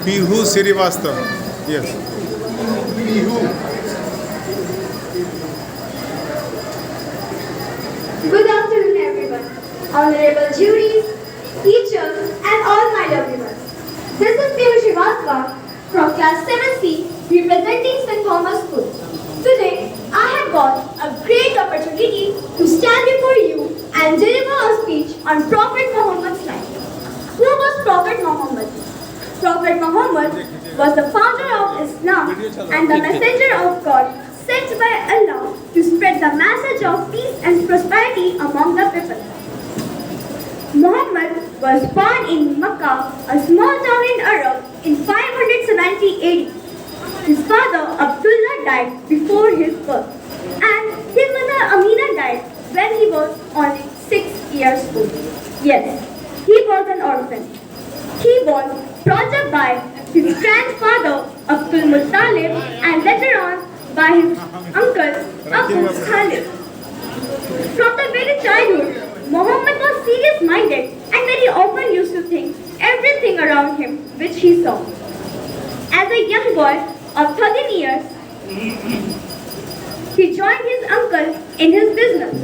Pihu Srivastava. Yes. Pihu. Good afternoon, everyone. Honorable juries, teachers, and all my lovely ones. This is Pihu Srivastava from Class 7C, representing St. Thomas School. Today, I have got a great opportunity to stand before you and deliver a speech on Prophet Muhammad's life. Who was Prophet Muhammad? Prophet Muhammad was the founder of Islam and the messenger of God sent by Allah to spread the message of peace and prosperity among the people. Muhammad was born in Makkah, a small town in Arab, in 570 AD. His father Abdullah died before his birth, and his mother Amina died when he was only 6 years old. Yes, he was an orphan. He was brought up by his grandfather Abdul Muttalib and later on by his uncle Abu Talib. From the very childhood, Muhammad was serious-minded and very often used to think everything around him which he saw. As a young boy of 13 years, he joined his uncle in his business.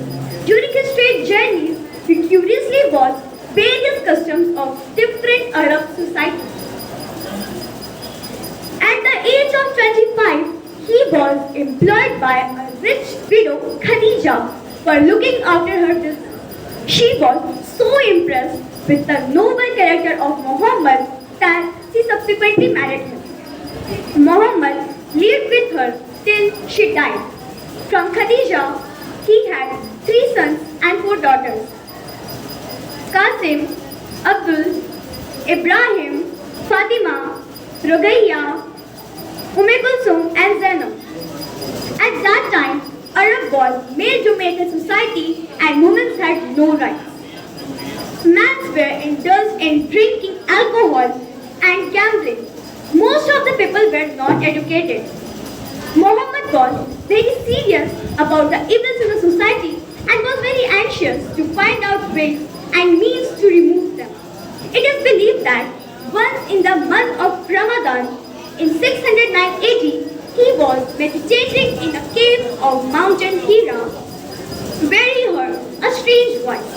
During his trade journeys, he curiously watched various customs of different Arab societies. At the age of 25, he was employed by a rich widow, Khadija, for looking after her business. She was so impressed with the noble character of Muhammad that she subsequently married him. Muhammad lived with her till she died. From Khadija, he had 3 sons and 4 daughters: Qasim, Abdul, Ibrahim, Fatima, Ruqayya, Kulsum, and Zainab. At that time, Arab was male-dominated society and women had no rights. Men were indulged in drinking alcohol and gambling. Most of the people were not educated. Muhammad was very serious about the evils in the society and was very anxious to find out ways and means to remove them. It is believed that once in the month of Ramadan in 609 AD, he was meditating in a cave of mountain Hira where he heard a strange voice.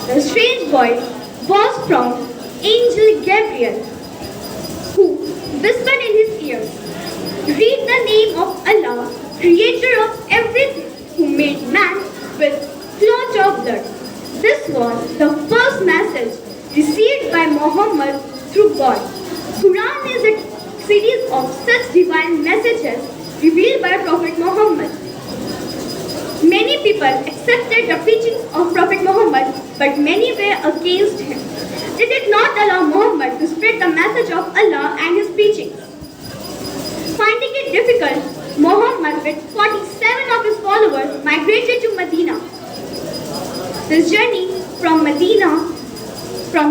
The strange voice was from Angel Gabriel, who whispered in his ears, "Read the name of Allah, creator of everything, who made man with flesh of blood." This was the first message received by Muhammad through God. Quran is a series of such divine messages revealed by Prophet Muhammad. Many people accepted the preachings of Prophet Muhammad, but many were against him. They did not allow Muhammad to spread the message of Allah and his preachings. Finding it difficult, Muhammad with 47 of his followers migrated to Medina. This journey from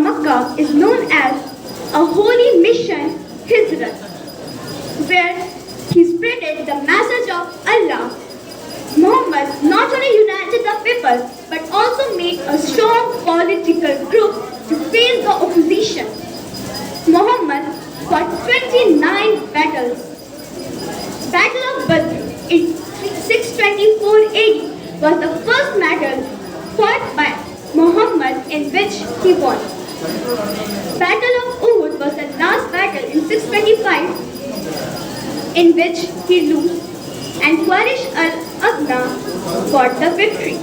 Makkah is known as a holy mission Hijrat, where he spreaded the message of Allah. Muhammad not only united the people but also made a strong political group to face the opposition. Muhammad fought 29 battles. Battle of Badr in 624 AD was the first battle fought by Muhammad in which he won. Battle of Uhud was the last battle in 625 in which he lost, and Quraysh al-Adna got the victory.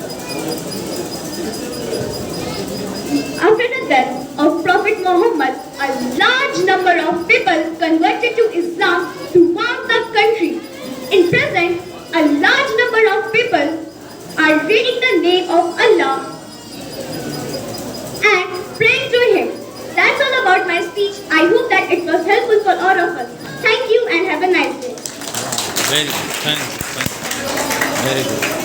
After the death of Prophet Muhammad, a large number of people converted to Islam throughout the country. In present, a large number of people are reading the name of Allah and praying to Him. That's all about my speech. I hope that it was helpful for all of us. Thank you and have a nice day. Very good. Thanks. Very good.